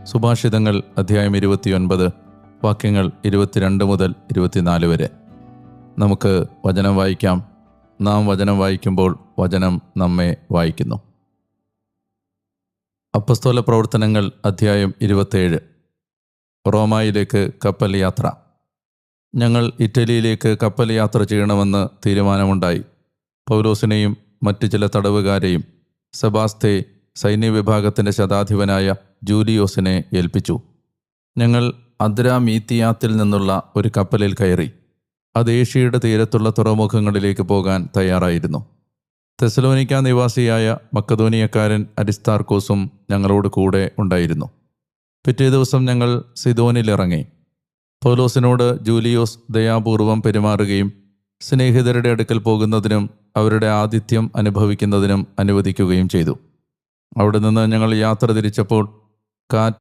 സുഭാഷിതങ്ങൾ അധ്യായം 29 വാക്യങ്ങൾ 22 മുതൽ 24 വരെ. നമുക്ക് വചനം വായിക്കാം. നാം വചനം വായിക്കുമ്പോൾ വചനം നമ്മെ വായിക്കുന്നു. അപ്പസ്തോല പ്രവർത്തനങ്ങൾ അധ്യായം 27. റോമായിലേക്ക് കപ്പൽ യാത്ര. ഞങ്ങൾ ഇറ്റലിയിലേക്ക് കപ്പൽ യാത്ര ചെയ്യണമെന്ന് തീരുമാനമുണ്ടായി. പൗലോസിനെയും മറ്റു ചില തടവുകാരെയും സെബാസ്തെ സൈന്യവിഭാഗത്തിൻ്റെ ശതാധിപനായ ജൂലിയോസിനെ ഏൽപ്പിച്ചു. ഞങ്ങൾ അദ്രാമീത്തിയാത്തിൽ നിന്നുള്ള ഒരു കപ്പലിൽ കയറി. അത് ഏഷ്യയുടെ തീരത്തുള്ള തുറമുഖങ്ങളിലേക്ക് പോകാൻ തയ്യാറായിരുന്നു. തെസലോനിക്ക നിവാസിയായ മക്കദോനിയക്കാരൻ അരിസ്താർക്കോസും ഞങ്ങളോട് കൂടെ ഉണ്ടായിരുന്നു. പിറ്റേ ദിവസം ഞങ്ങൾ സിദോനിലിറങ്ങി. പൗലോസിനോട് ജൂലിയോസ് ദയാപൂർവം പെരുമാറുകയും സ്നേഹിതരുടെ അടുക്കൽ പോകുന്നതിനും അവരുടെ ആതിഥ്യം അനുഭവിക്കുന്നതിനും അനുവദിക്കുകയും ചെയ്തു. അവിടെ നിന്ന് ഞങ്ങൾ യാത്ര തിരിച്ചപ്പോൾ കാറ്റ്